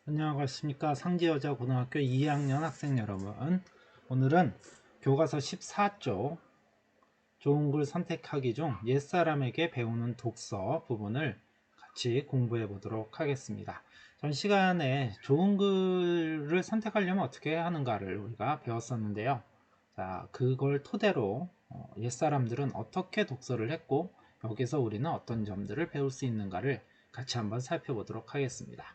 안녕하십니까. 상지여자고등학교 2학년 학생 여러분, 오늘은 교과서 14쪽 좋은 글 선택하기 중 옛사람에게 배우는 독서 부분을 같이 공부해 보도록 하겠습니다. 전 시간에 좋은 글을 선택하려면 어떻게 하는가를 우리가 배웠었는데요. 자, 그걸 토대로 옛사람들은 어떻게 독서를 했고 여기서 우리는 어떤 점들을 배울 수 있는가를 같이 한번 살펴보도록 하겠습니다.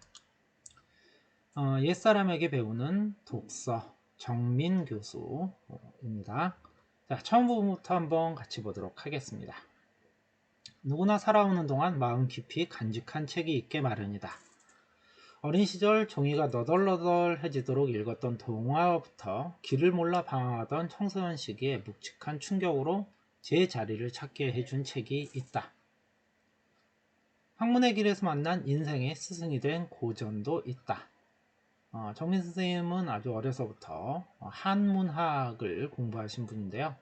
옛사람에게 배우는 독서 정민 교수입니다. 자, 처음 부분부터 한번 같이 보도록 하겠습니다. 누구나 살아오는 동안 마음 깊이 간직한 책이 있게 마련이다. 어린 시절 종이가 너덜너덜해지도록 읽었던 동화부터 길을 몰라 방황하던 청소년 시기에 묵직한 충격으로 제 자리를 찾게 해준 책이 있다. 학문의 길에서 만난 인생의 스승이 된 고전도 있다. 정민 선생님은 아주 어려서부터 한문학을 공부하신 분인데요.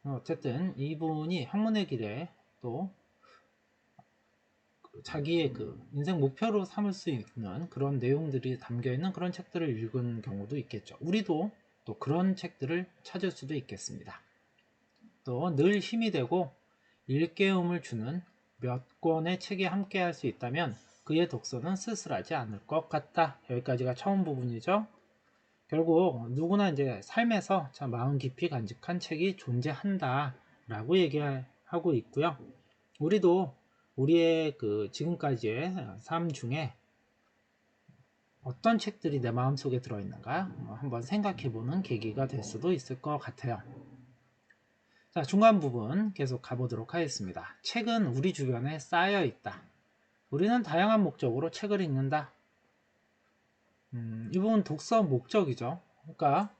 어쨌든 이분이 학문의 길에 또 자기의 그 인생 목표로 삼을 수 있는 그런 내용들이 담겨 있는 그런 책들을 읽은 경우도 있겠죠. 우리도 또 그런 책들을 찾을 수도 있겠습니다. 또 늘 힘이 되고 일깨움을 주는 몇 권의 책이 함께 할 수 있다면 그의 독서는 쓸쓸하지 않을 것 같다. 여기까지가 처음 부분이죠. 결국 누구나 이제 삶에서 참 마음 깊이 간직한 책이 존재한다 라고 얘기하고 있고요. 우리도 우리의 그 지금까지의 삶 중에 어떤 책들이 내 마음속에 들어있는가 한번 생각해보는 계기가 될 수도 있을 것 같아요. 자, 중간 부분 계속 가보도록 하겠습니다. 책은 우리 주변에 쌓여 있다. 우리는 다양한 목적으로 책을 읽는다. 이 부분 독서 목적이죠. 그러니까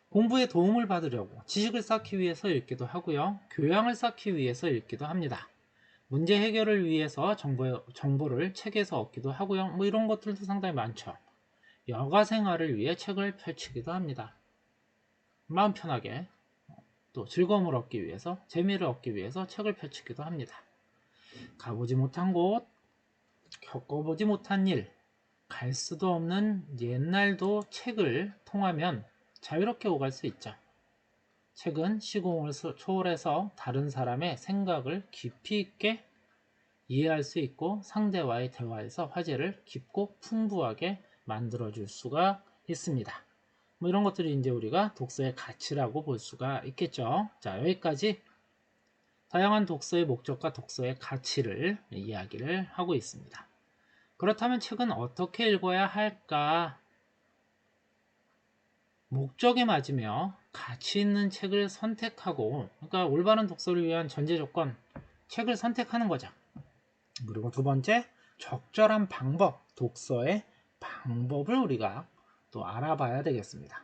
공부에 도움을 받으려고 지식을 쌓기 위해서 읽기도 하고요. 교양을 쌓기 위해서 읽기도 합니다. 문제 해결을 위해서 정보를 책에서 얻기도 하고요. 뭐 이런 것들도 상당히 많죠. 여가 생활을 위해 책을 펼치기도 합니다. 마음 편하게 또 즐거움을 얻기 위해서 재미를 얻기 위해서 책을 펼치기도 합니다. 가보지 못한 곳, 겪어보지 못한 일, 갈 수도 없는 옛날도 책을 통하면 자유롭게 오갈 수 있죠. 책은 시공을 초월해서 다른 사람의 생각을 깊이 있게 이해할 수 있고 상대와의 대화에서 화제를 깊고 풍부하게 만들어줄 수가 있습니다. 뭐 이런 것들이 이제 우리가 독서의 가치라고 볼 수가 있겠죠. 자, 여기까지 다양한 독서의 목적과 독서의 가치를 이야기를 하고 있습니다. 그렇다면 책은 어떻게 읽어야 할까? 목적에 맞으며 가치 있는 책을 선택하고, 그러니까 올바른 독서를 위한 전제 조건, 책을 선택하는 거죠. 그리고 두 번째, 적절한 방법, 독서의 방법을 우리가 또 알아봐야 되겠습니다.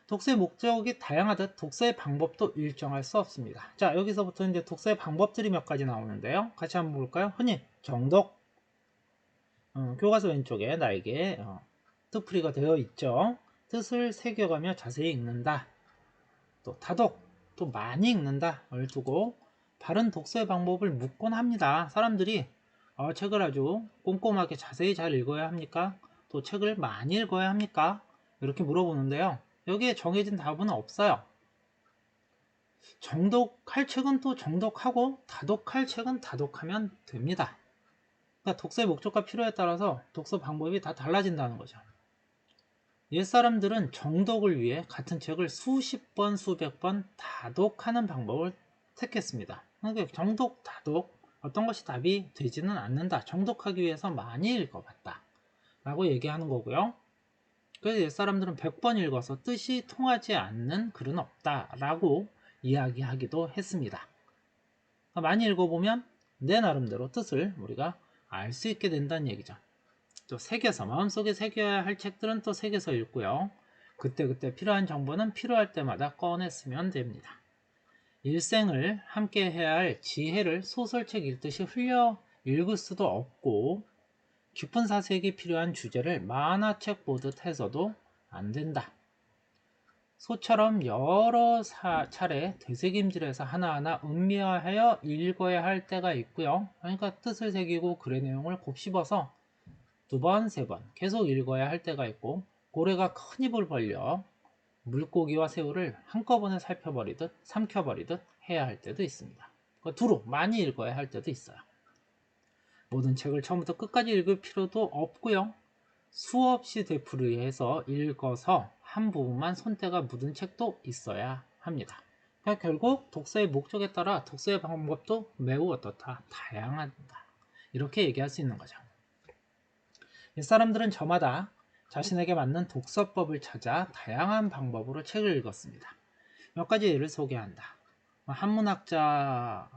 독서의 목적이 다양하듯 독서의 방법도 일정할 수 없습니다. 자, 여기서부터 이제 독서의 방법들이 몇 가지 나오는데요. 같이 한번 볼까요? 흔히 정독, 교과서 왼쪽에 나에게 뜻풀이가 되어 있죠. 뜻을 새겨가며 자세히 읽는다. 또 다독, 또 많이 읽는다를 두고 바른 독서의 방법을 묻곤 합니다. 사람들이 책을 아주 꼼꼼하게 자세히 잘 읽어야 합니까? 또 책을 많이 읽어야 합니까? 이렇게 물어보는데요. 여기에 정해진 답은 없어요. 정독할 책은 또 정독하고 다독할 책은 다독하면 됩니다. 그러니까 독서의 목적과 필요에 따라서 독서 방법이 다 달라진다는 거죠. 옛사람들은 정독을 위해 같은 책을 수십 번, 수백 번 다독하는 방법을 택했습니다. 그러니까 정독, 다독 어떤 것이 답이 되지는 않는다. 정독하기 위해서 많이 읽어봤다 라고 얘기하는 거고요. 그래서 옛사람들은 100번 읽어서 뜻이 통하지 않는 글은 없다 라고 이야기하기도 했습니다. 많이 읽어보면 내 나름대로 뜻을 우리가 알 수 있게 된다는 얘기죠. 또 새겨서 마음속에 새겨야 할 책들은 또 새겨서 읽고요. 그때그때 필요한 정보는 필요할 때마다 꺼냈으면 됩니다. 일생을 함께 해야 할 지혜를 소설책 읽듯이 흘려 읽을 수도 없고 깊은 사색이 필요한 주제를 만화책 보듯 해서도 안 된다. 소처럼 여러 차례 되새김질해서 하나하나 음미하여 읽어야 할 때가 있고요. 그러니까 뜻을 새기고 글의 내용을 곱씹어서 두 번, 세 번 계속 읽어야 할 때가 있고, 고래가 큰 입을 벌려 물고기와 새우를 한꺼번에 살펴버리듯 삼켜버리듯 해야 할 때도 있습니다. 두루 많이 읽어야 할 때도 있어요. 모든 책을 처음부터 끝까지 읽을 필요도 없고요. 수없이 되풀이해서 읽어서 한 부분만 손때가 묻은 책도 있어야 합니다. 그러니까 결국 독서의 목적에 따라 독서의 방법도 매우 어떻다? 다양하다. 이렇게 얘기할 수 있는 거죠. 사람들은 저마다 자신에게 맞는 독서법을 찾아 다양한 방법으로 책을 읽었습니다. 몇 가지 예를 소개한다. 한문학자이기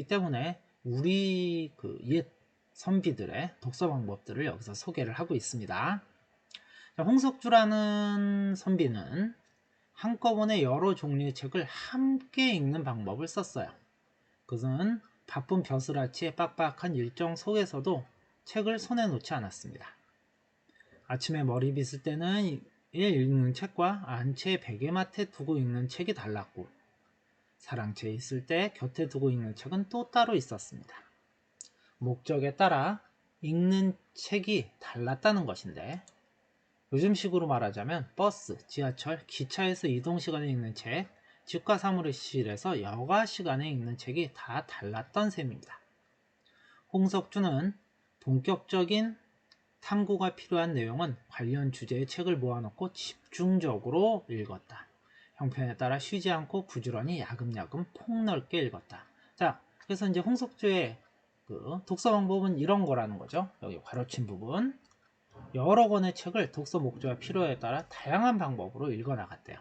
때문에 우리 옛 선비들의 독서 방법들을 여기서 소개를 하고 있습니다. 홍석주라는 선비는 한꺼번에 여러 종류의 책을 함께 읽는 방법을 썼어요. 그것은 바쁜 벼슬아치의 빡빡한 일정 속에서도 책을 손에 놓지 않았습니다. 아침에 머리 빗을 때는 읽는 책과 안채 베개맡에 두고 읽는 책이 달랐고, 사랑채에 있을 때 곁에 두고 읽는 책은 또 따로 있었습니다. 목적에 따라 읽는 책이 달랐다는 것인데, 요즘식으로 말하자면 버스, 지하철, 기차에서 이동 시간에 읽는 책, 집과 사무실에서 여가 시간에 읽는 책이 다 달랐던 셈입니다. 홍석주는 본격적인 탐구가 필요한 내용은 관련 주제의 책을 모아놓고 집중적으로 읽었다. 형편에 따라 쉬지 않고 부지런히 야금야금 폭넓게 읽었다. 자, 그래서 이제 홍석주의 독서 방법은 이런 거라는 거죠. 여기 괄호친 부분. 여러 권의 책을 독서 목적과 필요에 따라 다양한 방법으로 읽어 나갔대요.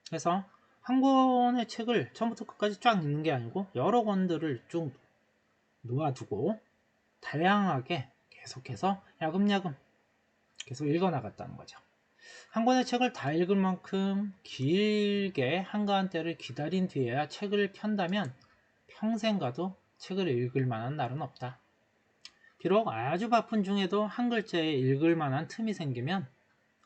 그래서 한 권의 책을 처음부터 끝까지 쫙 읽는 게 아니고 여러 권들을 쭉 놓아두고 다양하게 계속해서 야금야금 계속 읽어 나갔다는 거죠. 한 권의 책을 다 읽을 만큼 길게 한가한 때를 기다린 뒤에야 책을 편다면 평생 가도 책을 읽을 만한 날은 없다. 비록 아주 바쁜 중에도 한 글자에 읽을 만한 틈이 생기면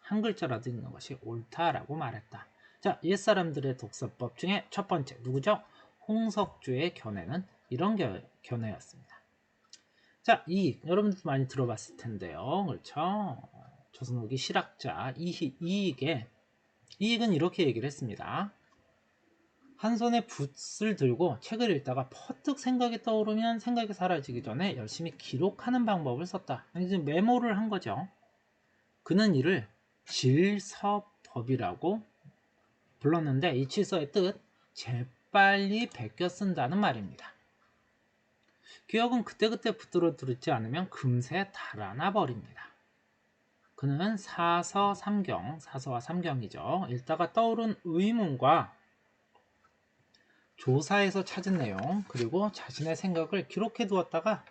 한 글자라도 읽는 것이 옳다라고 말했다. 자, 옛사람들의 독서법 중에 첫 번째 누구죠? 홍석주의 견해는 이런 견해였습니다. 자, 이익 여러분들도 많이 들어봤을 텐데요. 그렇죠? 조선 후기 실학자 이익은 이렇게 얘기를 했습니다. 한 손에 붓을 들고 책을 읽다가 퍼뜩 생각이 떠오르면 생각이 사라지기 전에 열심히 기록하는 방법을 썼다. 이제 메모를 한 거죠. 그는 이를 질서법이라고 불렀는데, 이 질서의 뜻 재빨리 베껴 쓴다는 말입니다. 기억은 그때그때 붙들어 두지 않으면 금세 달아나 버립니다. 그는 사서와 삼경이죠. 읽다가 떠오른 의문과 조사에서 찾은 내용, 그리고 자신의 생각을 기록해 두었다가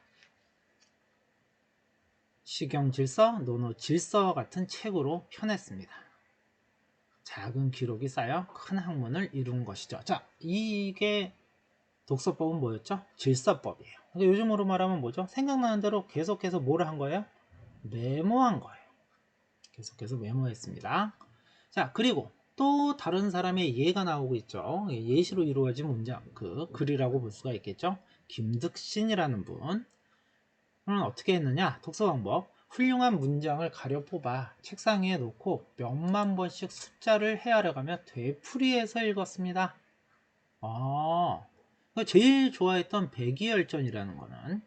시경질서, 논어질서 같은 책으로 펴냈습니다. 작은 기록이 쌓여 큰 학문을 이룬 것이죠. 자, 이게 독서법은 뭐였죠? 질서법이에요. 요즘으로 말하면 뭐죠? 생각나는 대로 계속해서 뭐를 한 거예요? 메모한 거예요. 계속해서 메모했습니다. 자, 그리고 또 다른 사람의 예가 나오고 있죠. 예시로 이루어진 문장, 글이라고 볼 수가 있겠죠. 김득신이라는 분은 어떻게 했느냐? 독서 방법. 훌륭한 문장을 가려 뽑아 책상 위에 놓고 몇만 번씩 숫자를 헤아려가며 되풀이해서 읽었습니다. 제일 좋아했던 백이열전이라는 거는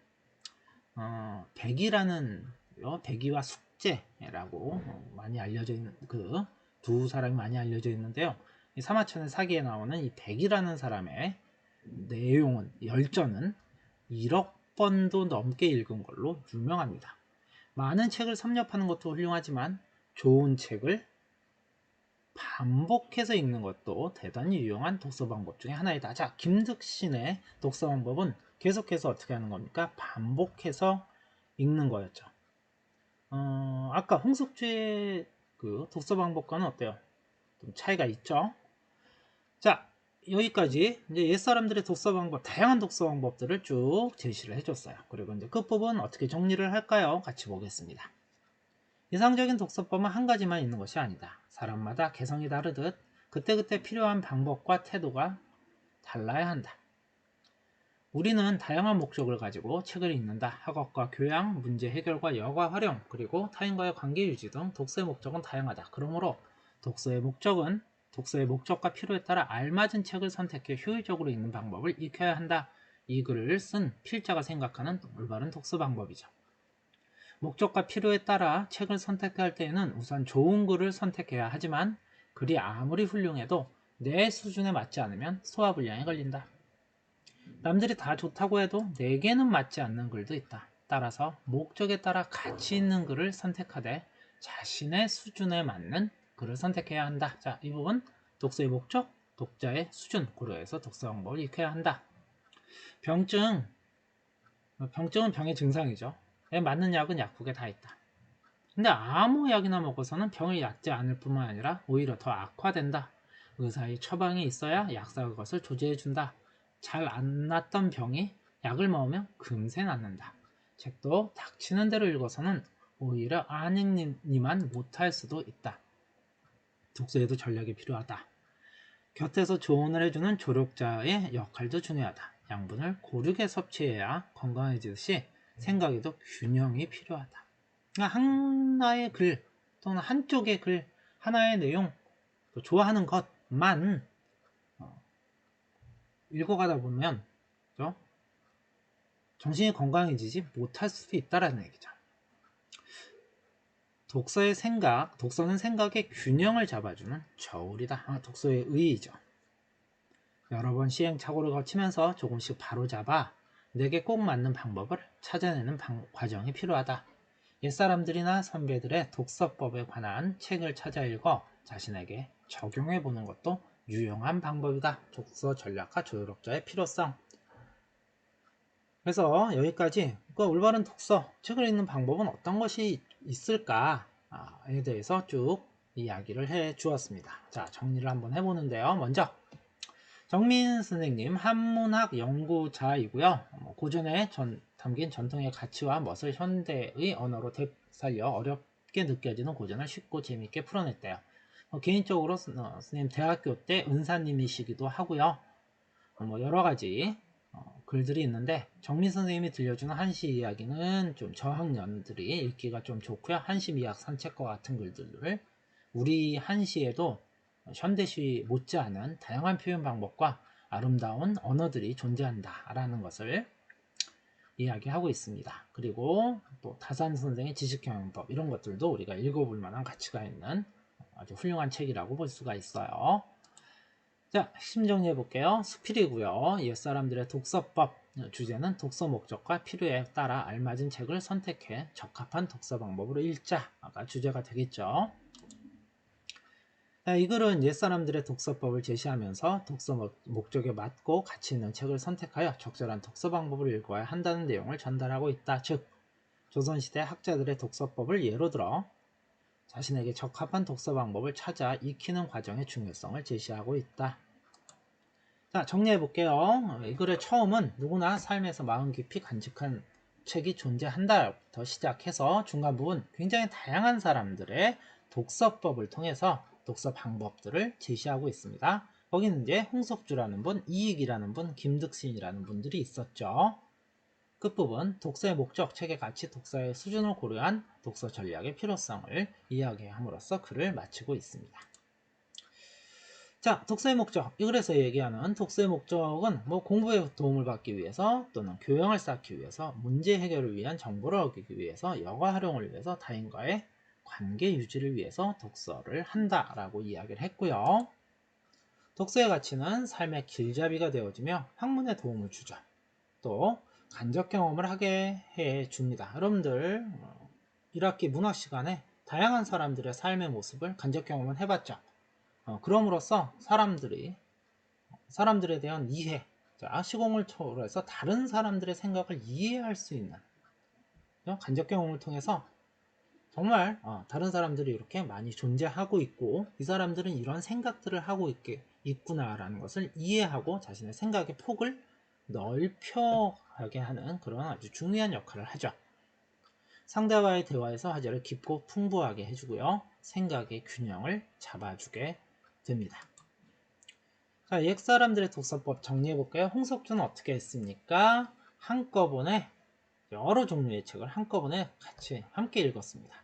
백이와 숙제라고 많이 알려져 있는 두 사람이 많이 알려져 있는데요. 이 사마천의 사기에 나오는 이 백이라는 사람의 내용은 열전은 1억 번도 넘게 읽은 걸로 유명합니다. 많은 책을 섭렵하는 것도 훌륭하지만 좋은 책을 반복해서 읽는 것도 대단히 유용한 독서 방법 중에 하나이다. 자, 김득신의 독서 방법은 계속해서 어떻게 하는 겁니까? 반복해서 읽는 거였죠. 아까 홍석주의 독서 방법과는 어때요? 좀 차이가 있죠? 자, 여기까지 이제 옛사람들의 독서 방법, 다양한 독서 방법들을 쭉 제시를 해줬어요. 그리고 이제 끝부분 어떻게 정리를 할까요? 같이 보겠습니다. 이상적인 독서법은 한 가지만 있는 것이 아니다. 사람마다 개성이 다르듯 그때그때 필요한 방법과 태도가 달라야 한다. 우리는 다양한 목적을 가지고 책을 읽는다. 학업과 교양, 문제 해결과 여가 활용, 그리고 타인과의 관계 유지 등 독서의 목적은 다양하다. 그러므로 독서의 목적과 필요에 따라 알맞은 책을 선택해 효율적으로 읽는 방법을 익혀야 한다. 이 글을 쓴 필자가 생각하는 올바른 독서 방법이죠. 목적과 필요에 따라 책을 선택할 때에는 우선 좋은 글을 선택해야 하지만 글이 아무리 훌륭해도 내 수준에 맞지 않으면 소화불량에 걸린다. 남들이 다 좋다고 해도 내게는 맞지 않는 글도 있다. 따라서 목적에 따라 가치 있는 글을 선택하되 자신의 수준에 맞는 글을 선택해야 한다. 자, 이 부분 독서의 목적, 독자의 수준 고려해서 독서 방법을 익혀야 한다. 병증은 병의 증상이죠. 맞는 약은 약국에 다 있다. 근데 아무 약이나 먹어서는 병이 낫지 않을 뿐만 아니라 오히려 더 악화된다. 의사의 처방이 있어야 약사가 그것을 조제해준다. 잘 안 낫던 병이 약을 먹으면 금세 낫는다. 책도 닥치는 대로 읽어서는 오히려 안 읽니만 못할 수도 있다. 독서에도 전략이 필요하다. 곁에서 조언을 해주는 조력자의 역할도 중요하다. 양분을 고르게 섭취해야 건강해지듯이 생각에도 균형이 필요하다. 그러니까 하나의 글 또는 한쪽의 글, 하나의 내용, 좋아하는 것만 읽어가다 보면 그죠? 정신이 건강해지지 못할 수도 있다는 얘기죠. 독서는 생각의 균형을 잡아주는 저울이다. 독서의 의의죠. 여러 번 시행착오를 거치면서 조금씩 바로잡아 내게 꼭 맞는 방법을 찾아내는 과정이 필요하다. 옛사람들이나 선배들의 독서법에 관한 책을 찾아 읽어 자신에게 적용해 보는 것도 유용한 방법이다. 독서 전략과 조력자의 필요성. 그래서 여기까지 올바른 독서, 책을 읽는 방법은 어떤 것이 있을까에 대해서 쭉 이야기를 해 주었습니다. 자, 정리를 한번 해보는데요. 먼저 정민 선생님 한문학 연구자이고요. 고전에 담긴 전통의 가치와 멋을 현대의 언어로 되살려 어렵게 느껴지는 고전을 쉽고 재미있게 풀어냈대요. 개인적으로 선생님 대학교 때 은사님이시기도 하고요. 여러 가지 글들이 있는데 정민 선생님이 들려주는 한시 이야기는 좀 저학년들이 읽기가 좀 좋고요. 한시 미학 산책과 같은 글들을 우리 한시에도 현대시 못지않은 다양한 표현 방법과 아름다운 언어들이 존재한다라는 것을 이야기하고 있습니다. 그리고 또 다산 선생의 지식경영법 이런 것들도 우리가 읽어볼 만한 가치가 있는 아주 훌륭한 책이라고 볼 수가 있어요. 자, 핵심 정리해 볼게요. 수필이고요. 옛사람들의 독서법 주제는 독서 목적과 필요에 따라 알맞은 책을 선택해 적합한 독서 방법으로 읽자가 주제가 되겠죠. 이 글은 옛사람들의 독서법을 제시하면서 독서 목적에 맞고 가치 있는 책을 선택하여 적절한 독서 방법을 읽어야 한다는 내용을 전달하고 있다. 즉, 조선시대 학자들의 독서법을 예로 들어 자신에게 적합한 독서 방법을 찾아 익히는 과정의 중요성을 제시하고 있다. 자, 정리해 볼게요. 이 글의 처음은 누구나 삶에서 마음 깊이 간직한 책이 존재한다부터 시작해서 중간 부분 굉장히 다양한 사람들의 독서법을 통해서 독서 방법들을 제시하고 있습니다. 거기는 이제 홍석주라는 분, 이익이라는 분, 김득신이라는 분들이 있었죠. 끝부분 독서의 목적, 책의 가치, 독서의 수준을 고려한 독서 전략의 필요성을 이야기함으로써 글을 마치고 있습니다. 자, 독서의 목적. 이 글에서 얘기하는 독서의 목적은 공부에 도움을 받기 위해서 또는 교양을 쌓기 위해서 문제 해결을 위한 정보를 얻기 위해서 여가 활용을 위해서 타인과의 관계 유지를 위해서 독서를 한다라고 이야기를 했고요. 독서의 가치는 삶의 길잡이가 되어지며 학문에 도움을 주죠. 또 간접 경험을 하게 해줍니다. 여러분들 1학기 문학 시간에 다양한 사람들의 삶의 모습을 간접 경험을 해봤죠. 그럼으로써 사람들에 대한 이해, 시공을 초월해서 다른 사람들의 생각을 이해할 수 있는 간접 경험을 통해서 정말 다른 사람들이 이렇게 많이 존재하고 있고 이 사람들은 이런 생각들을 하고 있구나라는 것을 이해하고 자신의 생각의 폭을 넓혀가게 하는 그런 아주 중요한 역할을 하죠. 상대와의 대화에서 화제를 깊고 풍부하게 해주고요. 생각의 균형을 잡아주게 됩니다. 자, 옛 사람들의 독서법 정리해볼까요? 홍석주는 어떻게 했습니까? 한꺼번에 여러 종류의 책을 한꺼번에 같이 함께 읽었습니다.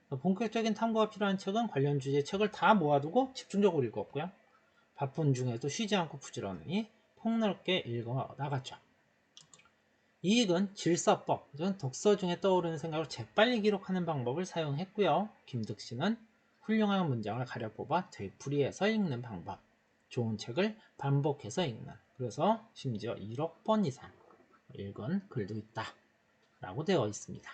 본격적인 탐구가 필요한 책은 관련 주제의 책을 다 모아두고 집중적으로 읽었고요. 바쁜 중에도 쉬지 않고 부지런히 폭넓게 읽어 나갔죠. 이익은 질서법, 즉 독서 중에 떠오르는 생각을 재빨리 기록하는 방법을 사용했고요. 김득신은 훌륭한 문장을 가려 뽑아 되풀이해서 읽는 방법, 좋은 책을 반복해서 읽는, 그래서 심지어 1억 번 이상 읽은 글도 있다 라고 되어 있습니다.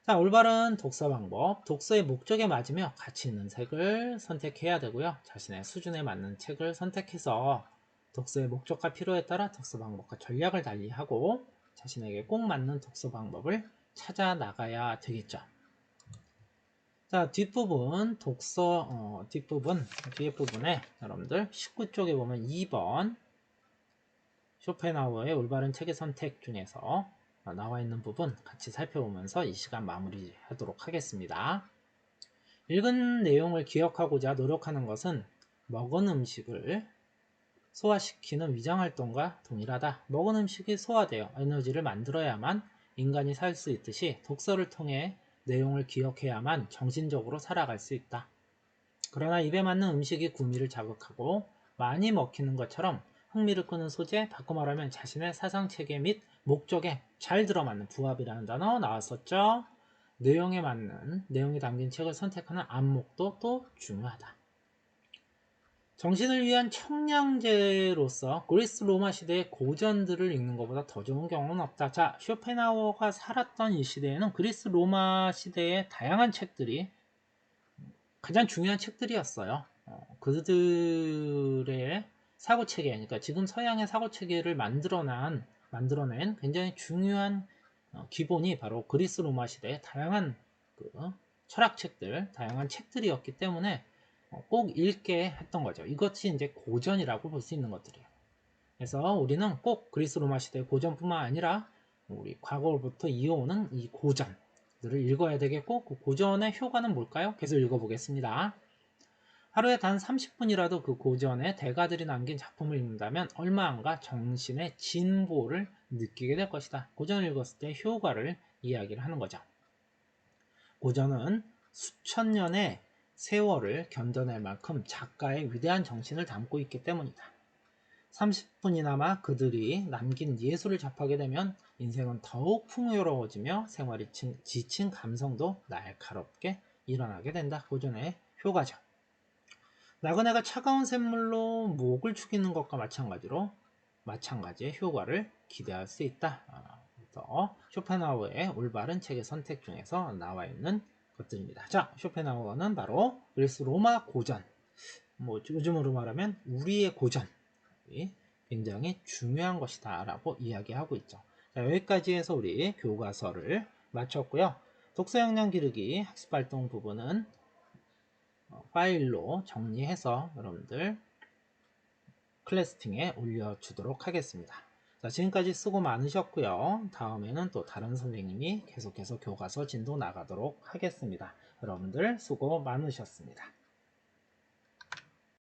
자, 올바른 독서 방법, 독서의 목적에 맞으며 가치 있는 책을 선택해야 되고요. 자신의 수준에 맞는 책을 선택해서 독서의 목적과 필요에 따라 독서 방법과 전략을 달리하고 자신에게 꼭 맞는 독서 방법을 찾아 나가야 되겠죠. 자, 뒷부분 뒤에 부분에 여러분들 19쪽에 보면 2번 쇼펜하우어의 올바른 책의 선택 중에서 나와 있는 부분 같이 살펴보면서 이 시간 마무리하도록 하겠습니다. 읽은 내용을 기억하고자 노력하는 것은 먹은 음식을 소화시키는 위장활동과 동일하다. 먹은 음식이 소화되어 에너지를 만들어야만 인간이 살 수 있듯이 독서를 통해 내용을 기억해야만 정신적으로 살아갈 수 있다. 그러나 입에 맞는 음식이 구미를 자극하고 많이 먹히는 것처럼 흥미를 끄는 소재, 바꿔 말하면 자신의 사상체계 및 목적에 잘 들어맞는 부합이라는 단어 나왔었죠. 내용에 맞는 내용이 담긴 책을 선택하는 안목도 또 중요하다. 정신을 위한 청량제로서 그리스 로마 시대의 고전들을 읽는 것보다 더 좋은 경우는 없다. 자, 쇼펜하우어가 살았던 이 시대에는 그리스 로마 시대의 다양한 책들이 가장 중요한 책들이었어요. 그들의 사고체계, 그러니까 지금 서양의 사고체계를 만들어낸 굉장히 중요한 기본이 바로 그리스 로마 시대의 다양한 그 철학책들, 다양한 책들이었기 때문에 꼭 읽게 했던 거죠. 이것이 이제 고전이라고 볼 수 있는 것들이에요. 그래서 우리는 꼭 그리스 로마 시대의 고전뿐만 아니라 우리 과거로부터 이어오는 이 고전들을 읽어야 되겠고, 그 고전의 효과는 뭘까요? 계속 읽어보겠습니다. 하루에 단 30분이라도 그 고전의 대가들이 남긴 작품을 읽는다면 얼마 안가 정신의 진보를 느끼게 될 것이다. 고전을 읽었을 때 효과를 이야기를 하는 거죠. 고전은 수천 년의 세월을 견뎌낼 만큼 작가의 위대한 정신을 담고 있기 때문이다. 30분이나마 그들이 남긴 예술을 접하게 되면 인생은 더욱 풍요로워지며 생활이 지친 감성도 날카롭게 일어나게 된다. 고전의 효과죠. 나그네가 차가운 샘물로 목을 축이는 것과 마찬가지의 효과를 기대할 수 있다. 그래서 쇼펜하우어의 올바른 책의 선택 중에서 나와 있는 것들입니다. 자, 쇼펜하우어는 바로 그리스 로마 고전, 요즘으로 말하면 우리의 고전이 굉장히 중요한 것이다 라고 이야기하고 있죠. 자, 여기까지 해서 우리 교과서를 마쳤고요. 독서 역량 기르기 학습활동 부분은 파일로 정리해서 여러분들 클래스팅에 올려주도록 하겠습니다. 자, 지금까지 수고 많으셨고요. 다음에는 또 다른 선생님이 계속해서 교과서 진도 나가도록 하겠습니다. 여러분들 수고 많으셨습니다.